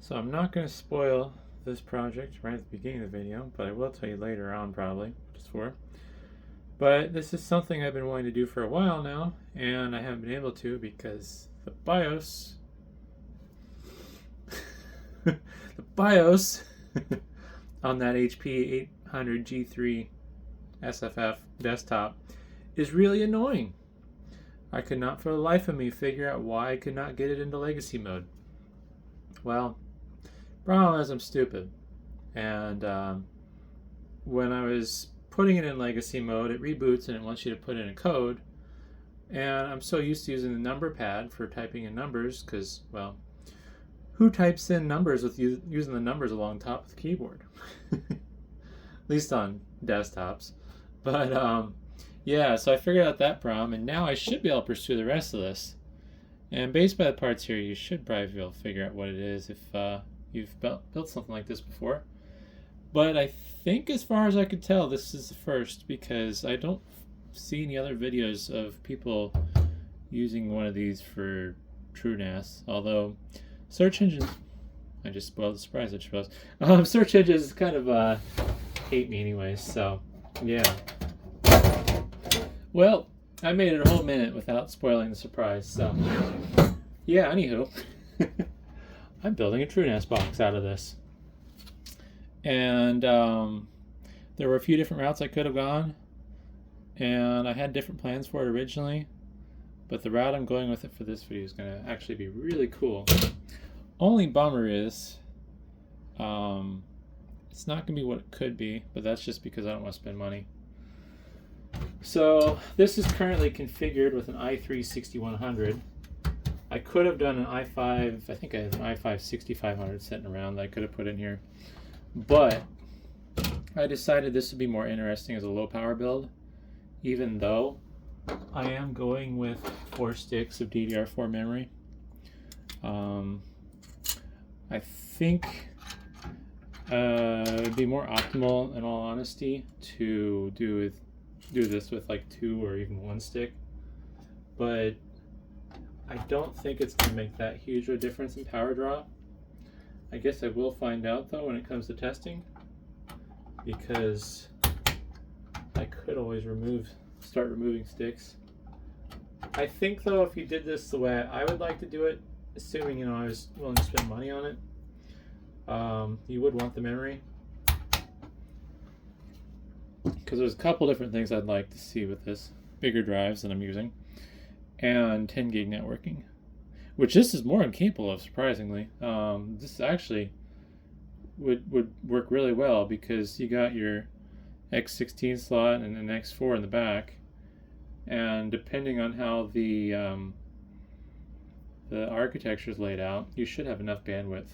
So I'm not going to spoil this project right at the beginning of the video, but I will tell you later on probably what it's for. But this is something I've been wanting to do for a while now, and I haven't been able to because the BIOS the BIOS on that HP 800 G3 SFF desktop is really annoying. I could not for the life of me figure out why I could not get it into legacy mode. Well, problem is I'm stupid, and when I was putting it in legacy mode, it reboots and it wants you to put in a code, and I'm so used to using the number pad for typing in numbers because, well, who types in numbers with using the numbers along top of the keyboard? At least on desktops. But yeah, so I figured out that problem, and now I should be able to pursue the rest of this. And based by the parts here, you should probably be able to figure out what it is if you've built something like this before. But I think as far as I could tell, this is the first because I don't see any other videos of people using one of these for TrueNAS. Although search engines, I just spoiled the surprise, I suppose. Search engines kind of hate me anyways, so yeah. Well, I made it a whole minute without spoiling the surprise, so yeah, anywho. I'm building a TrueNAS box out of this. And there were a few different routes I could have gone, and I had different plans for it originally, but the route I'm going with it for this video is going to actually be really cool. Only bummer is it's not going to be what it could be, but that's just because I don't want to spend money. So this is currently configured with an i3 6100. I could have done an i5, I think I have an i5 6500 sitting around that I could have put in here. But I decided this would be more interesting as a low power build, even though I am going with 4 sticks of DDR4 memory. I think it would be more optimal, in all honesty, to do this with like 2 or even 1 stick, but I don't think it's going to make that huge of a difference in power draw. I guess I will find out though when it comes to testing, because I could always start removing sticks. I think though if you did this the way I would like to do it, assuming I was willing to spend money on it, you would want the memory, because there's a couple different things I'd like to see with this. Bigger drives than I'm using, and 10 gig networking, which this is more than capable of, surprisingly. This actually would work really well because you got your X16 slot and an X4 in the back, and depending on how the architecture is laid out, you should have enough bandwidth.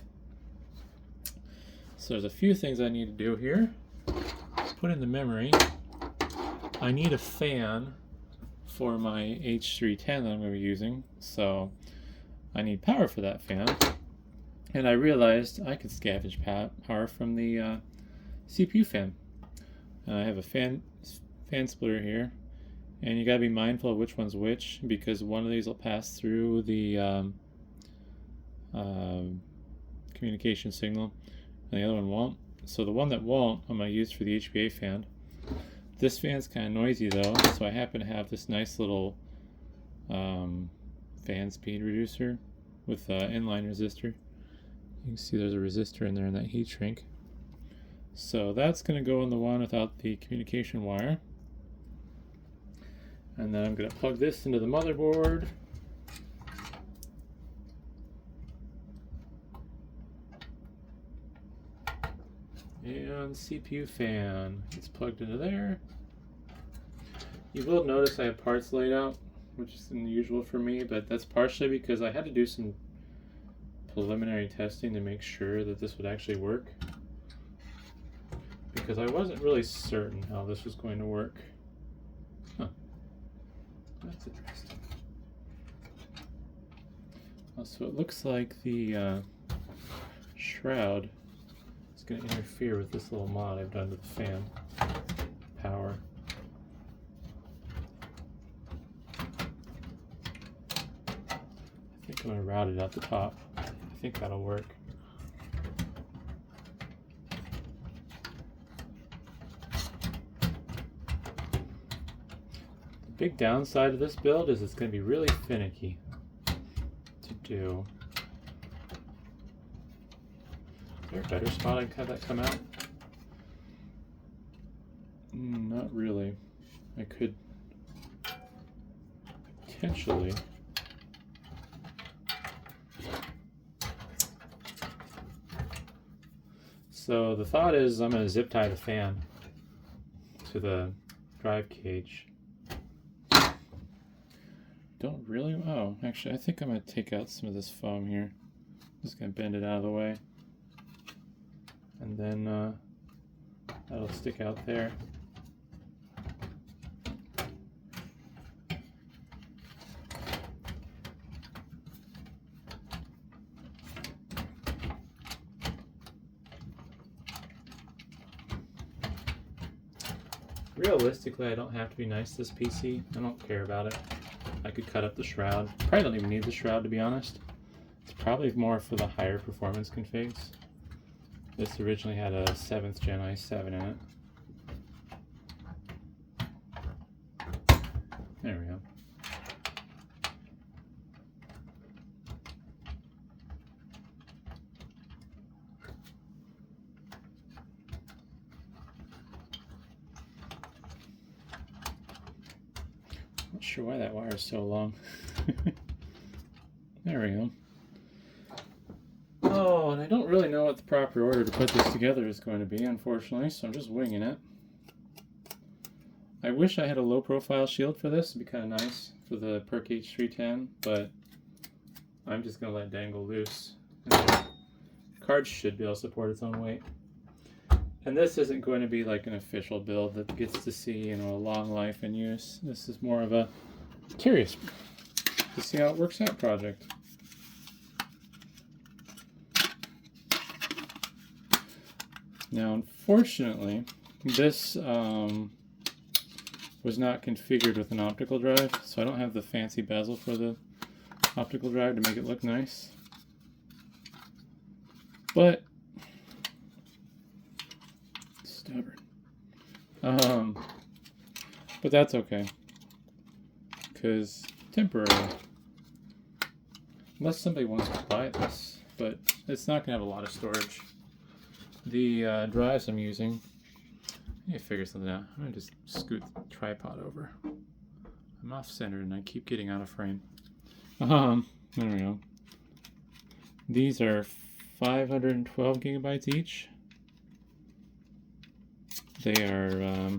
So there's a few things I need to do here. Put in the memory. I need a fan for my H310 that I'm going to be using, so I need power for that fan. And I realized I could scavenge power from the CPU fan. I have a fan splitter here, and you got to be mindful of which one's which, because one of these will pass through the communication signal and the other one won't. So the one that won't, I'm going to use for the HBA fan. This fan's kind of noisy though, so I happen to have this nice little fan speed reducer with an inline resistor. You can see there's a resistor in there in that heat shrink. So that's going to go in the one without the communication wire. And then I'm going to plug this into the motherboard. And CPU fan, it's plugged into there. You will notice I have parts laid out, which is unusual for me, but that's partially because I had to do some preliminary testing to make sure that this would actually work, because I wasn't really certain how this was going to work. Huh. That's interesting. So it looks like the shroud going to interfere with this little mod I've done to the fan power. I think I'm going to route it out the top. I think that'll work. big downside of this build is it's going to be really finicky to do. Is there a better spot I can have that come out? Not really. I could potentially. So the thought is I'm going to zip tie the fan to the drive cage. Don't really, oh, actually I think I'm going to take out some of this foam here. Just going to bend it out of the way. And then that'll stick out there. Realistically, I don't have to be nice to this PC. I don't care about it. I could cut up the shroud. Probably don't even need the shroud, to be honest. It's probably more for the higher performance configs. This originally had a 7th Gen i7 in it. There we go. Not sure why that wire is so long. There we go. Oh, and I don't really know what the proper order to put this together is going to be, unfortunately, so I'm just winging it. I wish I had a low profile shield for this. It'd be kind of nice for the Perc H310, but I'm just going to let it dangle loose. The card should be able to support its own weight. And this isn't going to be like an official build that gets to see, you know, a long life in use. This is more of a curious to see how it works out project. Now, unfortunately, this was not configured with an optical drive, so I don't have the fancy bezel for the optical drive to make it look nice. But stubborn. But that's okay, because temporary. Unless somebody wants to buy this, but it's not going to have a lot of storage. The drives I'm using, I need to figure something out. I'm going to just scoot the tripod over. I'm off center and I keep getting out of frame. There we go. These are 512 gigabytes each. They are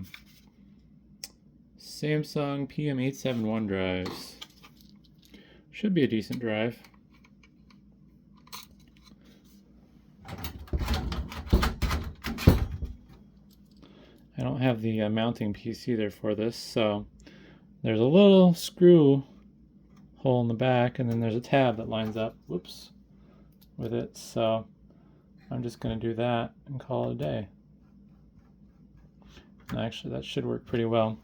Samsung PM871 drives. Should be a decent drive. I don't have the mounting piece either for this, so there's a little screw hole in the back, and then there's a tab that lines up, whoops, with it, so I'm just going to do that and call it a day. Actually, that should work pretty well.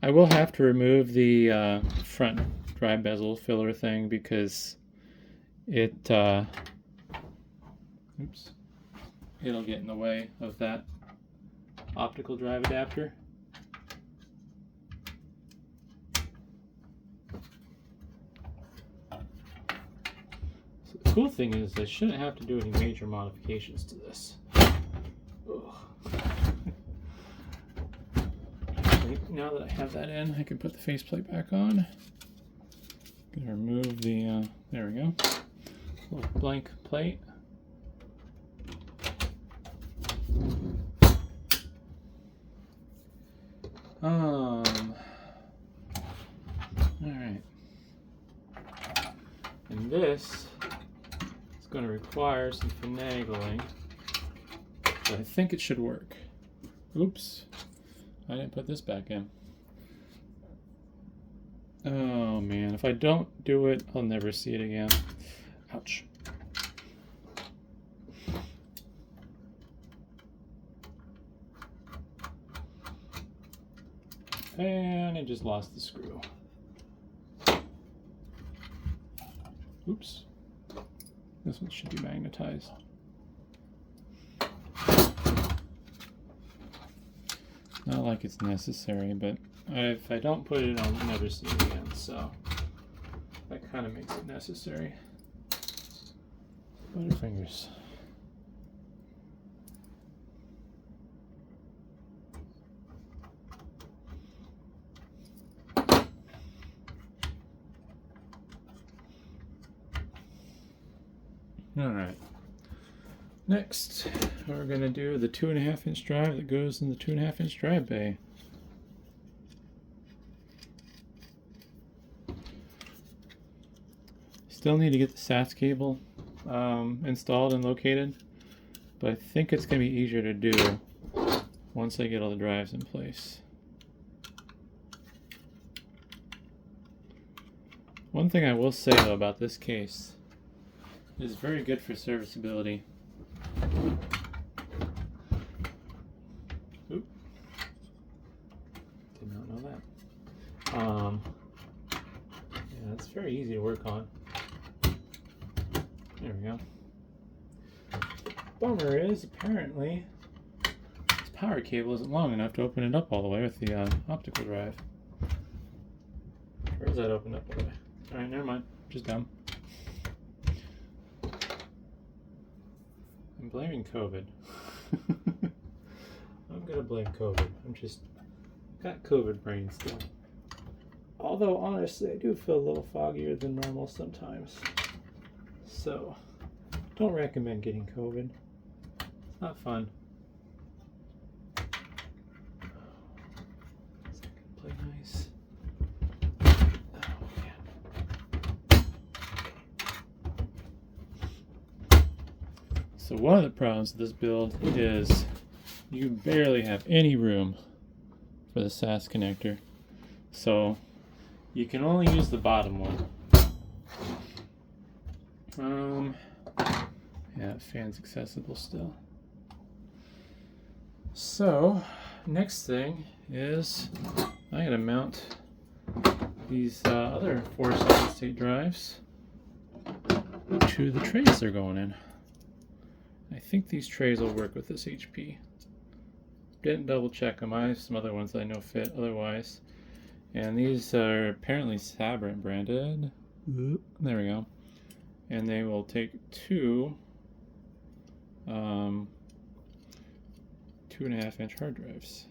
I will have to remove the front drive bezel filler thing because it, oops, it'll get in the way of that optical drive adapter. So the cool thing is I shouldn't have to do any major modifications to this. Now that I have that in, I can put the faceplate back on. Gonna remove the, there we go, little blank plate. Alright. And this is going to require some finagling, but I think it should work. Oops. I didn't put this back in. Oh man, if I don't do it, I'll never see it again. Ouch. And I just lost the screw. Oops. This one should be magnetized. Not like it's necessary, but If I don't put it in, I'll never see it again, so that kind of makes it necessary. Butterfingers. Alright. Next, we're going to do the 2.5-inch drive that goes in the 2.5-inch drive bay. Still need to get the SATA cable installed and located, but I think it's going to be easier to do once I get all the drives in place. One thing I will say though about this case, it is very good for serviceability. Oop. Did not know that. Yeah, it's very easy to work on. There we go. Bummer is apparently this power cable isn't long enough to open it up all the way with the optical drive. Or is that opened up all the way? Alright, never mind. Just dumb. I'm blaming COVID. I'm gonna blame COVID. I'm just got COVID brain still. Although honestly, I do feel a little foggier than normal sometimes. So, don't recommend getting COVID. It's not fun. Is that gonna play nice? Oh man. So one of the problems with this build is you barely have any room for the SAS connector. So you can only use the bottom one. Yeah, fan's accessible still. So, next thing is I gotta mount these other 4 solid-state drives to the trays they're going in. I think these trays will work with this HP. Didn't double check them. I have some other ones that I know fit otherwise. And these are apparently Sabrent branded. There we go. And they will take 2 2.5-inch hard drives.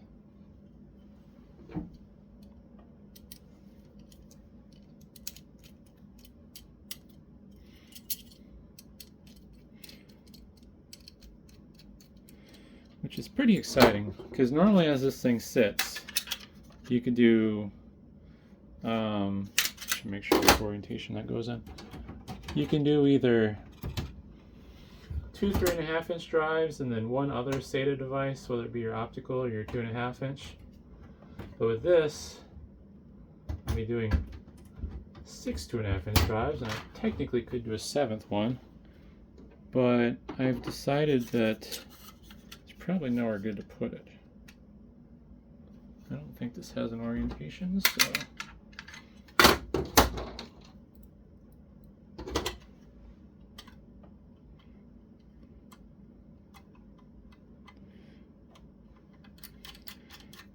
Which is pretty exciting, because normally as this thing sits, you could do, should make sure which orientation that goes in. You can do either 2 3.5-inch drives and then one other SATA device, whether it be your optical or your 2.5-inch. But with this, I'll be doing 6 2.5-inch drives, and I technically could do a 7th one, but I've decided that there's probably nowhere good to put it. I don't think this has an orientation, so.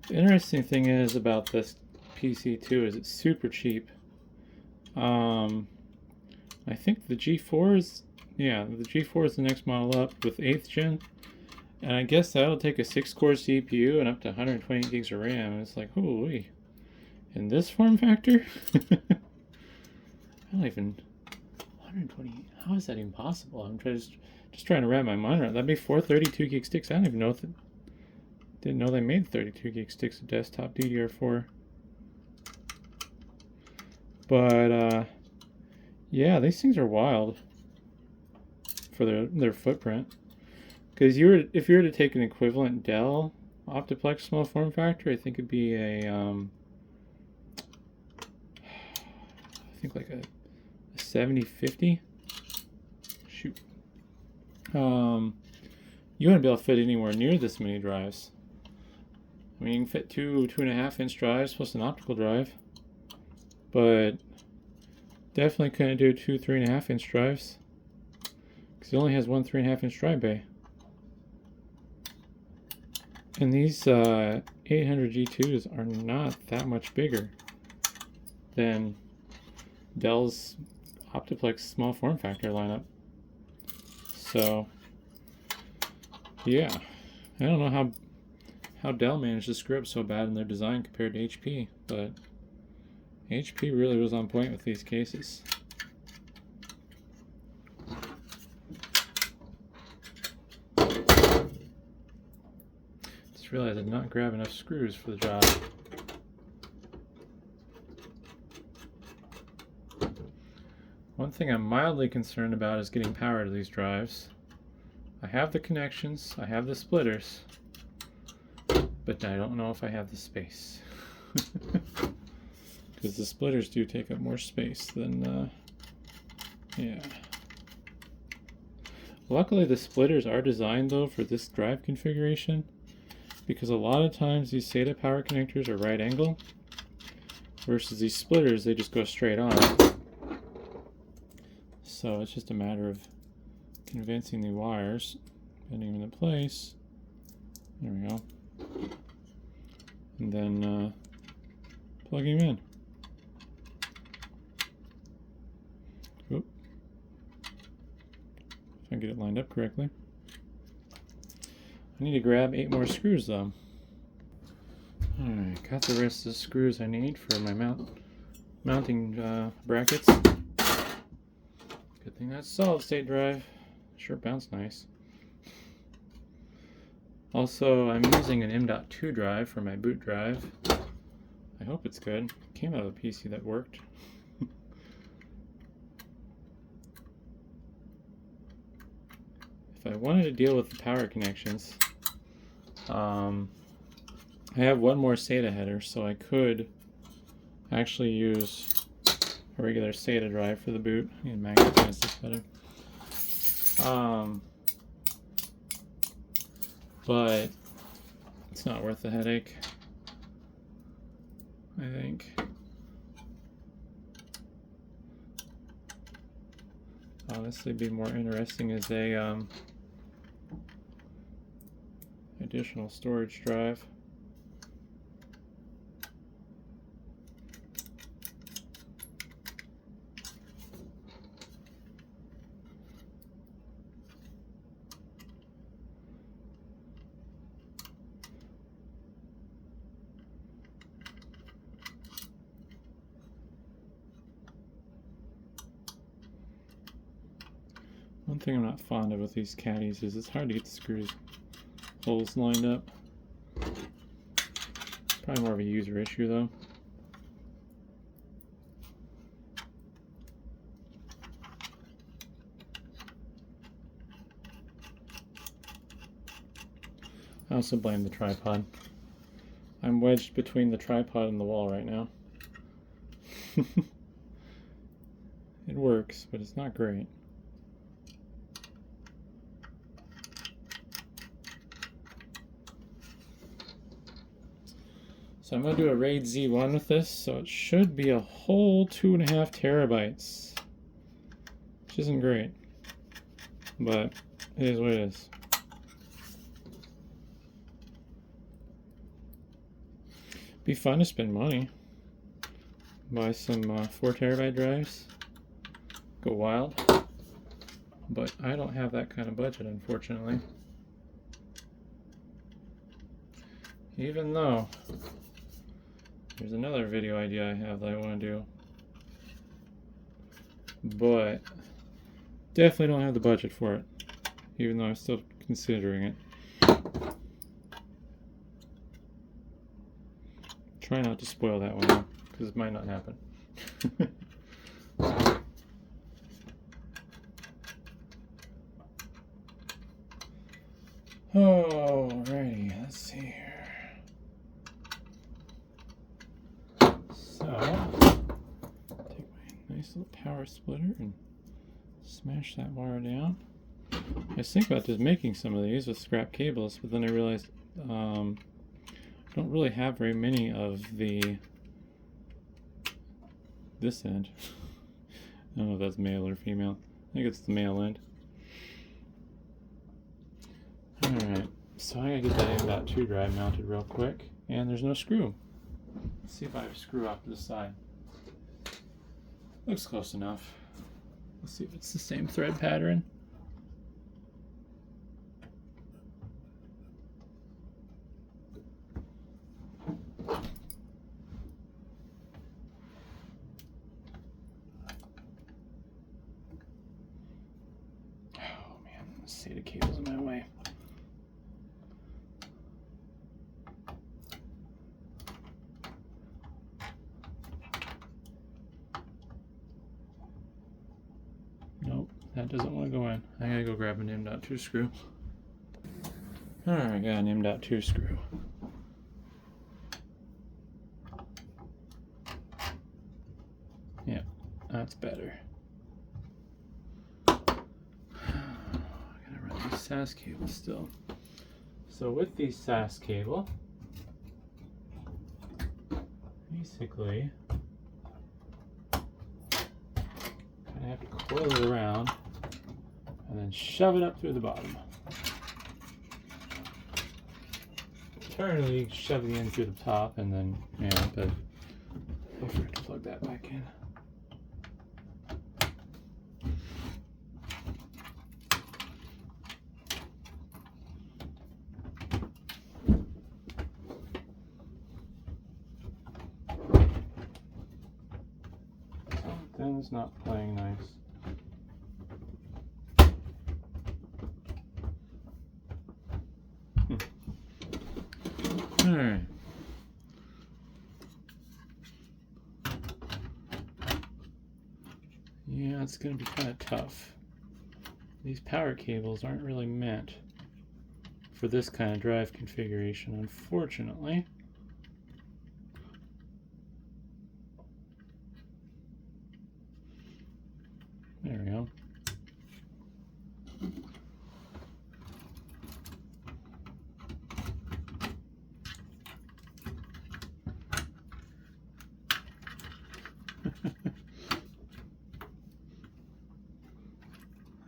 The interesting thing is about this PC too is it's super cheap. I think the G4 is, yeah, the G4 is the next model up with 8th gen, and I guess that'll take a 6-core CPU and up to 128 gigs of RAM. And it's like, holy, in this form factor? I don't even 120. How is that even possible? I'm just trying to wrap my mind around. That'd be 4 32 gig sticks. I don't even know if didn't know they made 32 gig sticks of desktop DDR4. But yeah, these things are wild for their footprint. Because if you were to take an equivalent Dell Optiplex small form factor, I think it'd be a I think like a 7050. Shoot. You wouldn't be able to fit anywhere near this many drives. I mean, you can fit 2 2.5-inch drives plus an optical drive, but definitely couldn't do 2 3.5-inch drives because it only has one 3.5-inch drive bay. And these 800 G2s are not that much bigger than Dell's Optiplex small form factor lineup. So yeah, I don't know how Dell managed to screw up so bad in their design compared to HP, but HP really was on point with these cases. Just realized I did not grab enough screws for the job. One thing I'm mildly concerned about is getting power to these drives. I have the connections, I have the splitters, but I don't know if I have the space. Because the splitters do take up more space than, yeah. Luckily the splitters are designed though for this drive configuration, because a lot of times these SATA power connectors are right angle, versus these splitters, they just go straight on. So it's just a matter of convincing the wires, getting them into place. There we go. And then plugging them in. Oop. If I can get it lined up correctly. I need to grab 8 more screws though. Alright, got the rest of the screws I need for my mounting brackets. Good thing that's solid state drive. Sure bounced nice. Also, I'm using an M.2 drive for my boot drive. I hope it's good. Came out of a PC that worked. If I wanted to deal with the power connections, I have one more SATA header, so I could actually use a regular SATA drive for the boot. I need to magnetize this better. But it's not worth the headache, I think. Honestly, be more interesting as a additional storage drive. One thing I'm not fond of with these caddies is it's hard to get the screws holes lined up. Probably more of a user issue though. I also blame the tripod. I'm wedged between the tripod and the wall right now. It works, but it's not great. So I'm going to do a RAID Z1 with this, so it should be a whole 2.5 terabytes, which isn't great, but it is what it is. Be fun to spend money, buy some 4 terabyte drives, go wild, but I don't have that kind of budget, unfortunately. Even though there's another video idea I have that I want to do, but definitely don't have the budget for it, even though I'm still considering it. Try not to spoil that one, because it might not happen. Alrighty, let's see here. So, take my nice little power splitter and smash that wire down. I was thinking about just making some of these with scrap cables, but then I realized I don't really have very many of this end. I don't know if that's male or female. I think it's the male end. Alright, So I gotta get that M.2 drive mounted real quick, and there's no screw. Let's see if I have a screw off to the side. Looks close enough. Let's see if it's the same thread pattern. Oh man, the SATA cable's in my way. Nope, that doesn't want to go in. I gotta go grab an M.2 screw. Alright, I got an M.2 screw. Yeah, that's better. I gotta run these SAS cables still. So with these SAS cable, basically, I have to coil it around and then shove it up through the bottom. Internally shove the end through the top, and then, yeah, but I forgot to plug that back in. Something's not playing nice. Alright. Yeah, it's going to be kind of tough. These power cables aren't really meant for this kind of drive configuration, unfortunately. There we go.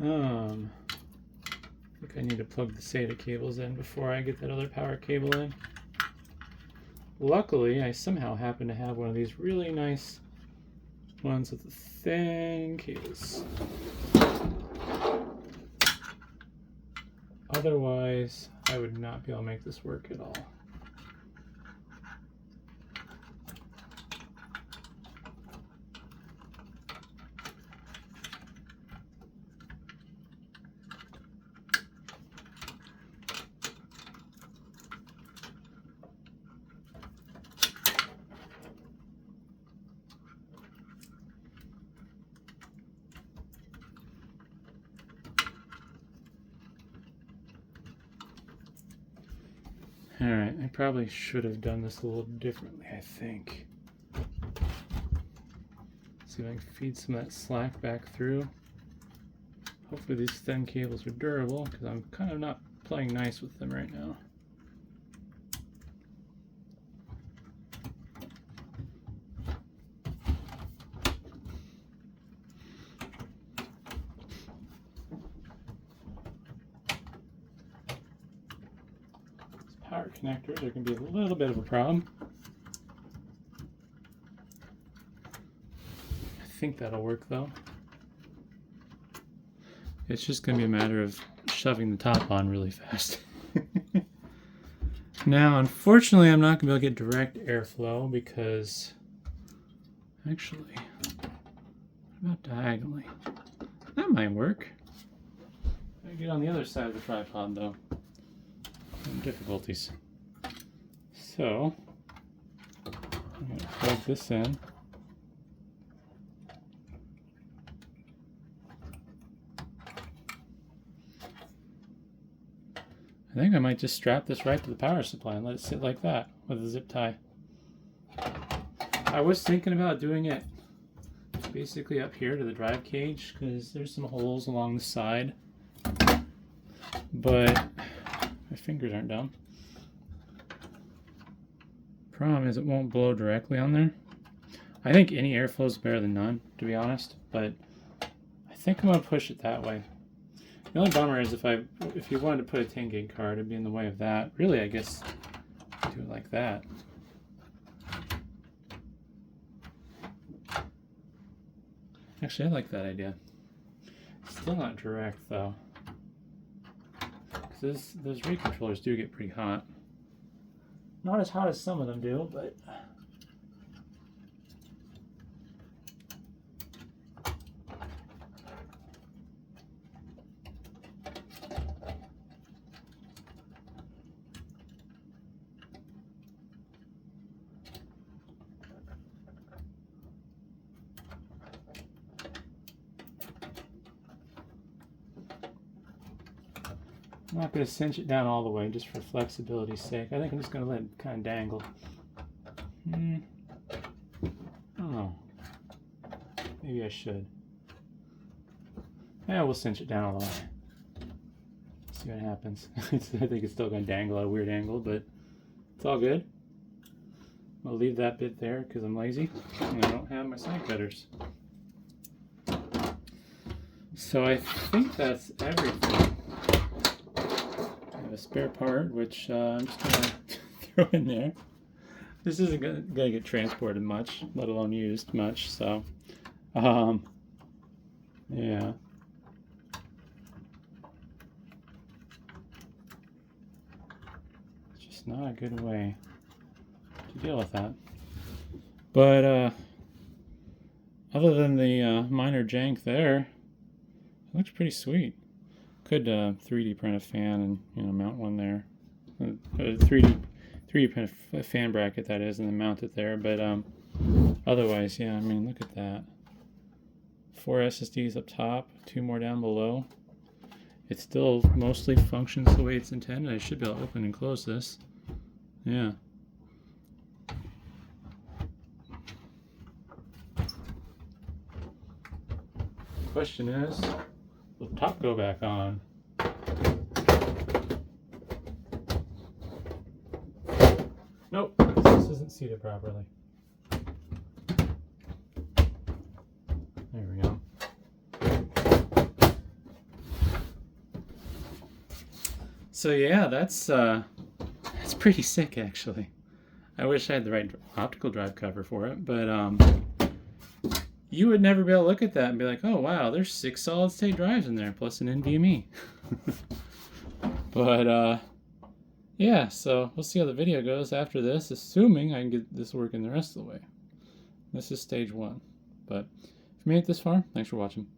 I think I need to plug the SATA cables in before I get that other power cable in. Luckily, I somehow happen to have one of these really nice ones with a thin case. Otherwise, I would not be able to make this work at all. Alright, I probably should have done this a little differently, I think. See if I can feed some of that slack back through. Hopefully these thin cables are durable, because I'm kind of not playing nice with them right now. Power connectors are going to be a little bit of a problem. I think that'll work though. It's just going to be a matter of shoving the top on really fast. Now, unfortunately, I'm not going to be able to get direct airflow because, actually, what about diagonally? That might work. I get on the other side of the tripod though. Some difficulties. So, I'm going to plug this in. I think I might just strap this right to the power supply and let it sit like that with a zip tie. I was thinking about doing it basically up here to the drive cage because there's some holes along the side, but my fingers aren't down. Problem is it won't blow directly on there. I think any airflow is better than none, to be honest, but I think I'm going to push it that way. The only bummer is if you wanted to put a 10 gig card, it'd be in the way of that. Really, I guess do it like that. Actually, I like that idea. Still not direct though, because those RAID controllers do get pretty hot. Not as hot as some of them do, but I'm not going to cinch it down all the way just for flexibility's sake. I think I'm just going to let it kind of dangle. I don't know. Maybe I should. Yeah, we'll cinch it down all the way. See what happens. I think it's still going to dangle at a weird angle, but it's all good. I'll leave that bit there because I'm lazy and I don't have my side cutters. So I think that's everything. A spare part, which I'm just gonna throw in there. This isn't gonna get transported much, let alone used much, so yeah. It's just not a good way to deal with that. But other than the minor jank there, it looks pretty sweet. Could 3D print a fan and mount one there. 3D print a fan bracket, that is, and then mount it there. But otherwise, yeah, I mean, look at that. 4 SSDs up top, 2 more down below. It still mostly functions the way it's intended. I should be able to open and close this. Yeah. Question is, will the top go back on? Nope, this isn't seated properly. There we go. So yeah, that's pretty sick actually. I wish I had the right optical drive cover for it, but you would never be able to look at that and be like, oh wow, there's 6 solid state drives in there plus an NVMe. But yeah, so we'll see how the video goes after this, assuming I can get this working the rest of the way. This is stage 1. But if you made it this far, thanks for watching.